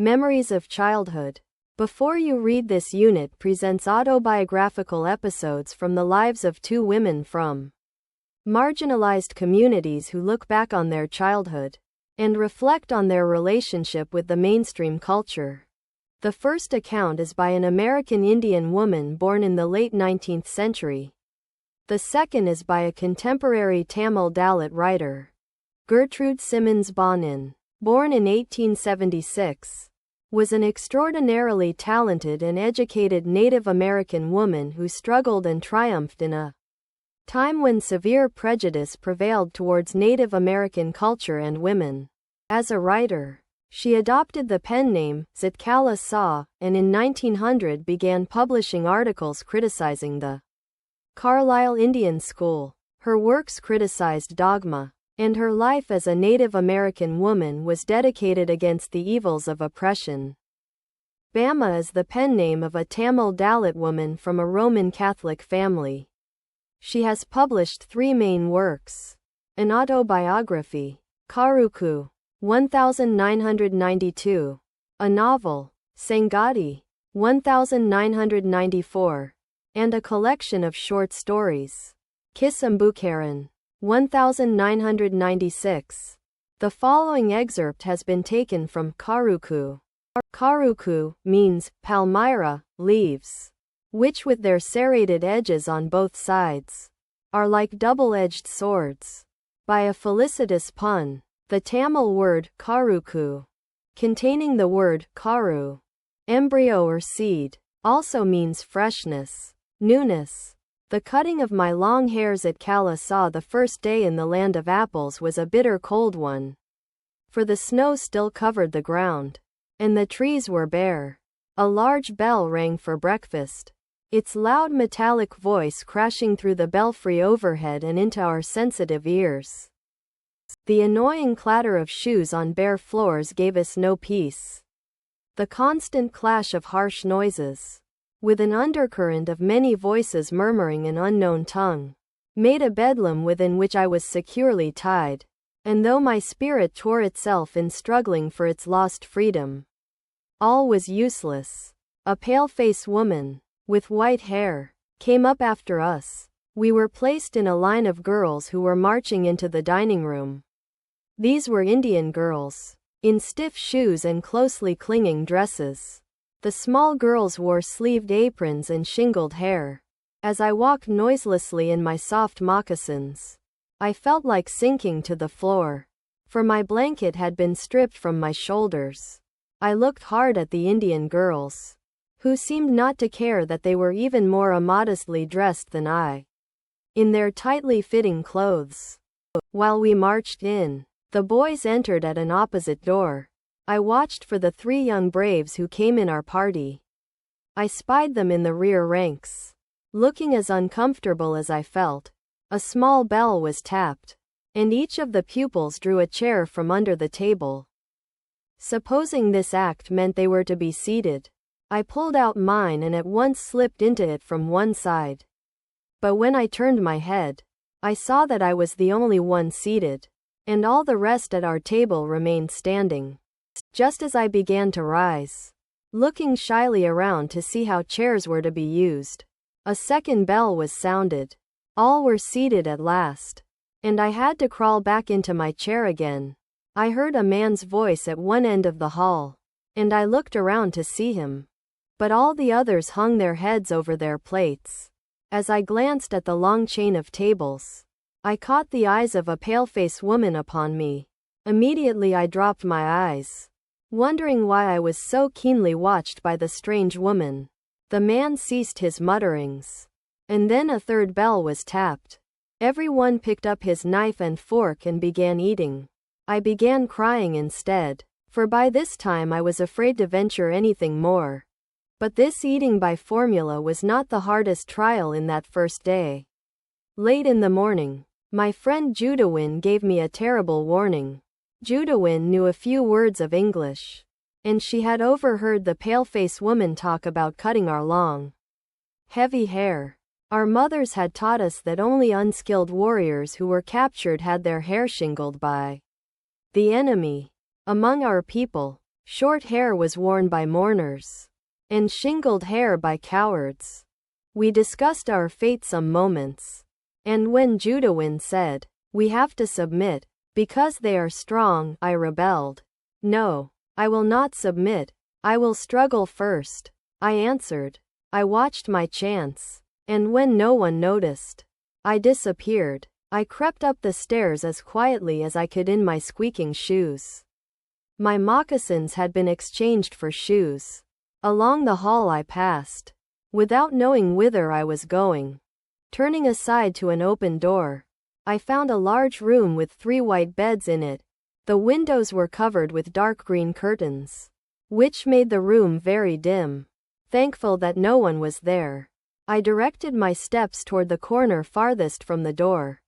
Memories of Childhood. Before You Read This unit presents autobiographical episodes from the lives of two women from marginalized communities who look back on their childhood and reflect on their relationship with the mainstream culture. The first account is by an American Indian woman born in the late 19th century. The second is by a contemporary Tamil Dalit writer, Gertrude Simmons Bonin, born in 1876. Was an extraordinarily talented and educated Native American woman who struggled and triumphed in a time when severe prejudice prevailed towards Native American culture and women. As a writer, she adopted the pen name Zitkala Saw, and in 1900 began publishing articles criticizing the Carlisle Indian School. Her works criticized dogma, and her life as a Native American woman was dedicated against the evils of oppression. Bama is the pen name of a Tamil Dalit woman from a Roman Catholic family. She has published three main works: an autobiography, Karuku, 1992, a novel, Sangati, 1994, and a collection of short stories, Kisambukaran, 1996. The following excerpt has been taken from Karuku. Karuku means palmyra, leaves, which with their serrated edges on both sides are like double-edged swords. By a felicitous pun, the Tamil word karuku, containing the word karu, embryo or seed, also means freshness, newness. The cutting of my long hairs at Kala Saw the first day in the land of apples was a bitter cold one. For the snow still covered the ground, and the trees were bare. A large bell rang for breakfast, its loud metallic voice crashing through the belfry overhead and into our sensitive ears. The annoying clatter of shoes on bare floors gave us no peace. The constant clash of harsh noises, with an undercurrent of many voices murmuring an unknown tongue, made a bedlam within which I was securely tied, and though my spirit tore itself in struggling for its lost freedom, all was useless. A pale-faced woman, with white hair, came up after us. We were placed in a line of girls who were marching into the dining room. These were Indian girls, in stiff shoes and closely clinging dresses. The small girls wore sleeved aprons and shingled hair. As I walked noiselessly in my soft moccasins, I felt like sinking to the floor, for my blanket had been stripped from my shoulders. I looked hard at the Indian girls, who seemed not to care that they were even more immodestly dressed than I, in their tightly fitting clothes. While we marched in, the boys entered at an opposite door. I watched for the three young braves who came in our party. I spied them in the rear ranks. Looking as uncomfortable as I felt, a small bell was tapped, and each of the pupils drew a chair from under the table. Supposing this act meant they were to be seated, I pulled out mine and at once slipped into it from one side. But when I turned my head, I saw that I was the only one seated, and all the rest at our table remained standing. Just as I began to rise, looking shyly around to see how chairs were to be used, a second bell was sounded. All were seated at last, and I had to crawl back into my chair again. I heard a man's voice at one end of the hall, and I looked around to see him. But all the others hung their heads over their plates. As I glanced at the long chain of tables, I caught the eyes of a pale-faced woman upon me. Immediately I dropped my eyes, wondering why I was so keenly watched by the strange woman. The man ceased his mutterings, and then a third bell was tapped. Everyone picked up his knife and fork and began eating. I began crying instead, for by this time I was afraid to venture anything more. But this eating by formula was not the hardest trial in that first day. Late in the morning, my friend Judawin gave me a terrible warning. Judawin knew a few words of English, and she had overheard the pale-faced woman talk about cutting our long, heavy hair. Our mothers had taught us that only unskilled warriors who were captured had their hair shingled by the enemy. Among our people, Short hair was worn by mourners, and shingled hair by cowards. We discussed our fate some moments. And when Judawin said, "We have to submit, because they are strong," I rebelled. "No, I will not submit. I will struggle first," I answered. I watched my chance. And when no one noticed, I disappeared. I crept up the stairs as quietly as I could in my squeaking shoes. My moccasins had been exchanged for shoes. Along the hall I passed, without knowing whither I was going. Turning aside to an open door, I found a large room with 3 white beds in it. The windows were covered with dark green curtains, which made the room very dim. Thankful that no one was there, I directed my steps toward the corner farthest from the door.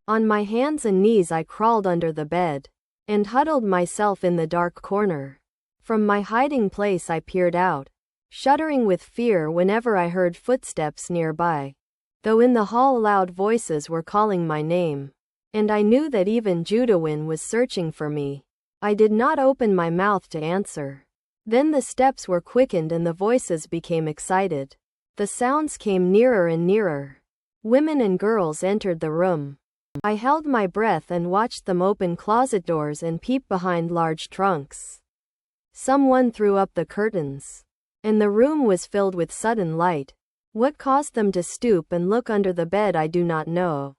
On my hands and knees I crawled under the bed, and huddled myself in the dark corner. From my hiding place I peered out, shuddering with fear whenever I heard footsteps nearby, though in the hall loud voices were calling my name, and I knew that even Judawin was searching for me. I did not open my mouth to answer. Then the steps were quickened and the voices became excited. The sounds came nearer and nearer. Women and girls entered the room. I held my breath and watched them open closet doors and peep behind large trunks. Someone threw up the curtains, and the room was filled with sudden light. What caused them to stoop and look under the bed I do not know.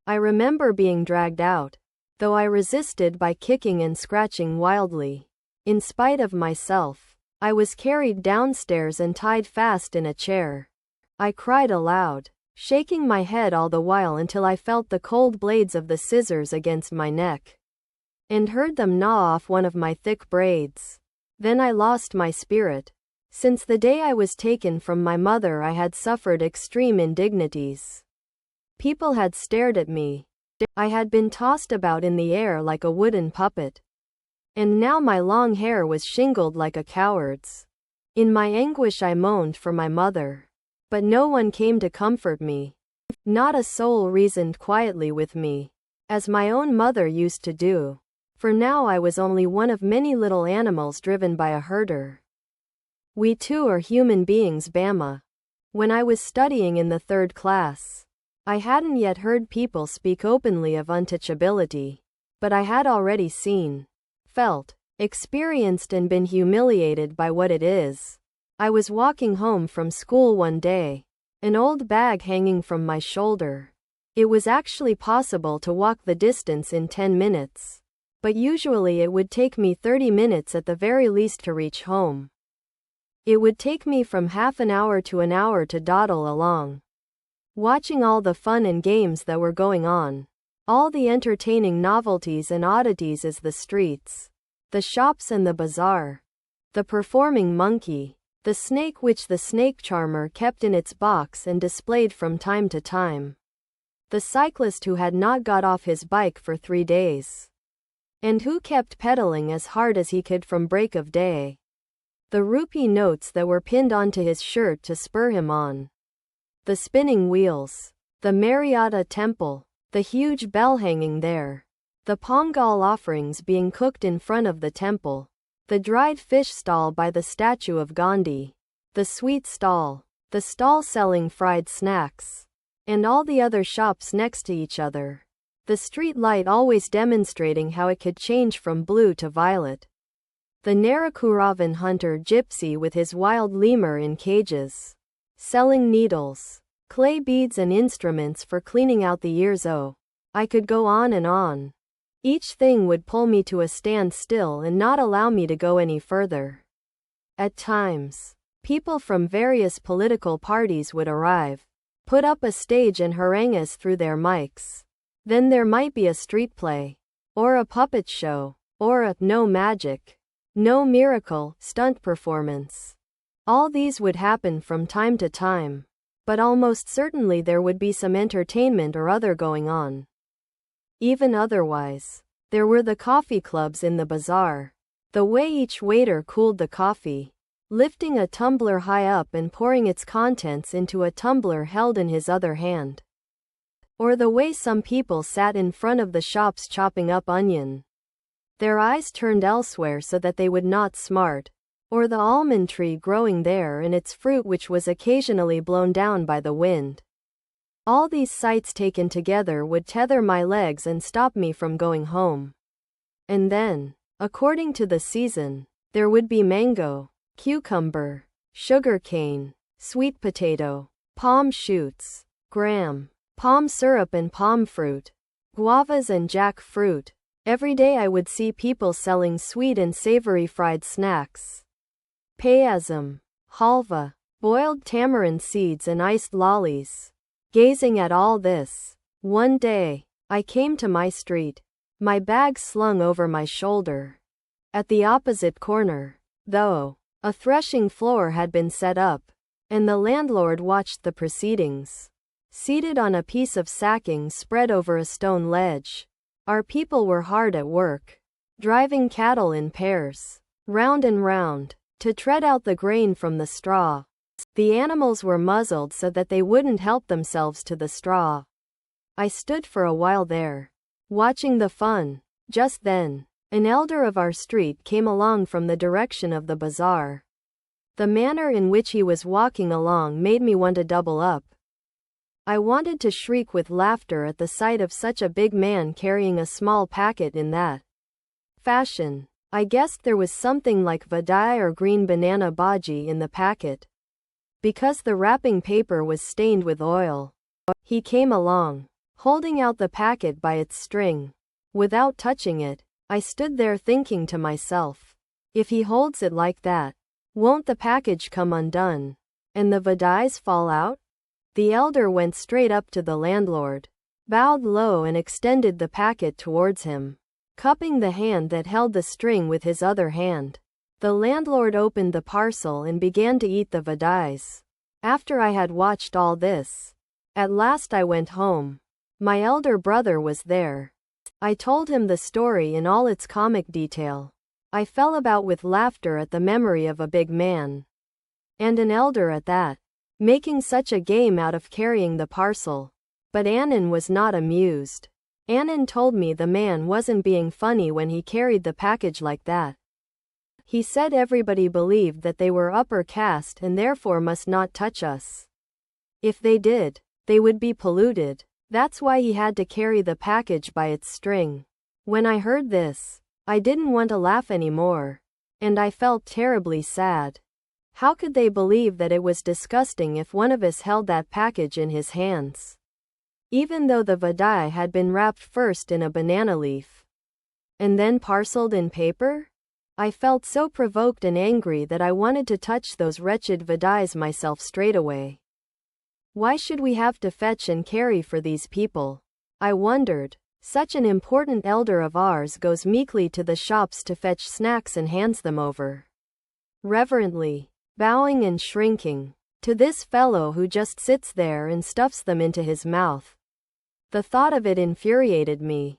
I remember being dragged out, though I resisted by kicking and scratching wildly. In spite of myself, I was carried downstairs and tied fast in a chair. I cried aloud, shaking my head all the while until I felt the cold blades of the scissors against my neck, and heard them gnaw off one of my thick braids. Then I lost my spirit. Since the day I was taken from my mother I had suffered extreme indignities. People had stared at me. I had been tossed about in the air like a wooden puppet. And now my long hair was shingled like a coward's. In my anguish I moaned for my mother. But no one came to comfort me. Not a soul reasoned quietly with me, as my own mother used to do. For now I was only one of many little animals driven by a herder. We too are human beings, Bama. When I was studying in the 3rd class, I hadn't yet heard people speak openly of untouchability. But I had already seen, felt, experienced and been humiliated by what it is. I was walking home from school one day, an old bag hanging from my shoulder. It was actually possible to walk the distance in 10 minutes, but usually it would take me 30 minutes at the very least to reach home. It would take me from half an hour to an hour to dawdle along, watching all the fun and games that were going on, all the entertaining novelties and oddities as the streets, the shops and the bazaar, the performing monkey, the snake which the snake charmer kept in its box and displayed from time to time, the cyclist who had not got off his bike for 3 days, and who kept pedaling as hard as he could from break of day, the rupee notes that were pinned onto his shirt to spur him on, the spinning wheels, the Marietta temple, the huge bell hanging there, the pongal offerings being cooked in front of the temple, the dried fish stall by the statue of Gandhi, the sweet stall, the stall selling fried snacks, and all the other shops next to each other, the street light always demonstrating how it could change from blue to violet, the Narakuravan hunter gypsy with his wild lemur in cages, selling needles, clay beads and instruments for cleaning out the ears. Oh, I could go on and on. Each thing would pull me to a standstill and not allow me to go any further. At times, people from various political parties would arrive, put up a stage and harangue us through their mics. Then there might be a street play, or a puppet show, or a no magic, no miracle stunt performance. All these would happen from time to time, but almost certainly there would be some entertainment or other going on. Even otherwise, there were the coffee clubs in the bazaar. The way each waiter cooled the coffee, lifting a tumbler high up and pouring its contents into a tumbler held in his other hand. Or the way some people sat in front of the shops chopping up onion. Their eyes turned elsewhere so that they would not smart, or the almond tree growing there and its fruit which was occasionally blown down by the wind. All these sights taken together would tether my legs and stop me from going home. And then, according to the season, there would be mango, cucumber, sugar cane, sweet potato, palm shoots, graham, palm syrup and palm fruit, guavas and jackfruit. Every day I would see people selling sweet and savory fried snacks. Payasam, halva, boiled tamarind seeds and iced lollies. Gazing at all this, one day, I came to my street, my bag slung over my shoulder. At the opposite corner, though, a threshing floor had been set up, and the landlord watched the proceedings. Seated on a piece of sacking spread over a stone ledge, our people were hard at work, driving cattle in pairs, round and round, to tread out the grain from the straw. The animals were muzzled so that they wouldn't help themselves to the straw. I stood for a while there, watching the fun. Just then, an elder of our street came along from the direction of the bazaar. The manner in which he was walking along made me want to double up. I wanted to shriek with laughter at the sight of such a big man carrying a small packet in that fashion. I guessed there was something like vadai or green banana bhaji in the packet, because the wrapping paper was stained with oil. He came along, holding out the packet by its string. Without touching it, I stood there thinking to myself, if he holds it like that, won't the package come undone, and the vadais fall out? The elder went straight up to the landlord, bowed low and extended the packet towards him, cupping the hand that held the string with his other hand. The landlord opened the parcel and began to eat the vadais. After I had watched all this, at last I went home. My elder brother was there. I told him the story in all its comic detail. I fell about with laughter at the memory of a big man, and an elder at that, making such a game out of carrying the parcel. But Annan was not amused. Annan told me the man wasn't being funny when he carried the package like that. He said everybody believed that they were upper caste and therefore must not touch us. If they did, they would be polluted. That's why he had to carry the package by its string. When I heard this, I didn't want to laugh anymore, and I felt terribly sad. How could they believe that it was disgusting if one of us held that package in his hands? Even though the vadai had been wrapped first in a banana leaf, and then parceled in paper? I felt so provoked and angry that I wanted to touch those wretched vadais myself straight away. Why should we have to fetch and carry for these people? I wondered. Such an important elder of ours goes meekly to the shops to fetch snacks and hands them over, reverently, bowing and shrinking, to this fellow who just sits there and stuffs them into his mouth. The thought of it infuriated me.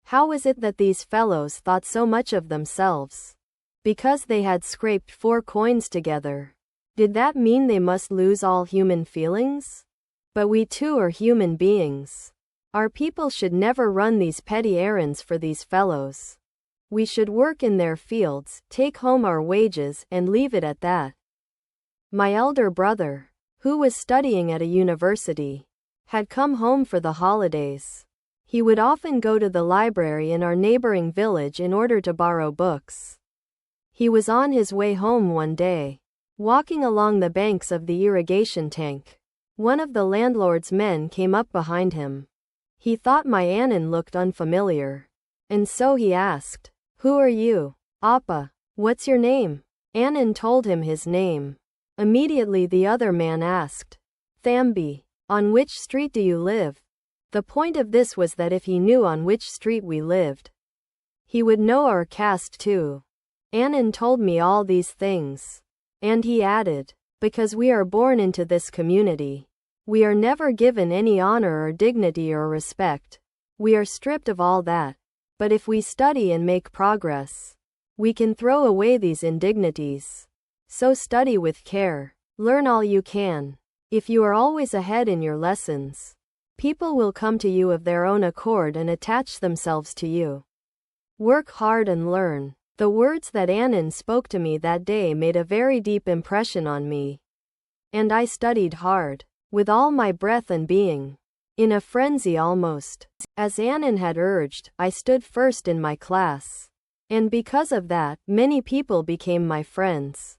How was it that these fellows thought so much of themselves? Because they had scraped 4 coins together. Did that mean they must lose all human feelings? But we too are human beings. Our people should never run these petty errands for these fellows. We should work in their fields, take home our wages, and leave it at that. My elder brother, who was studying at a university, had come home for the holidays. He would often go to the library in our neighboring village in order to borrow books. He was on his way home one day, walking along the banks of the irrigation tank. One of the landlord's men came up behind him. He thought my Annan looked unfamiliar, and so he asked, "Who are you, Appa? What's your name?" Annan told him his name. Immediately the other man asked, "Thambi, on which street do you live?" The point of this was that if he knew on which street we lived, he would know our caste too. Annan told me all these things. And he added, "Because we are born into this community, we are never given any honor or dignity or respect. We are stripped of all that. But if we study and make progress, we can throw away these indignities. So study with care. Learn all you can. If you are always ahead in your lessons, people will come to you of their own accord and attach themselves to you. Work hard and learn. The words that Annan spoke to me that day made a very deep impression on me. And I studied hard, with all my breath and being. In a frenzy almost. As Annan had urged, I stood first in my class. And because of that, many people became my friends.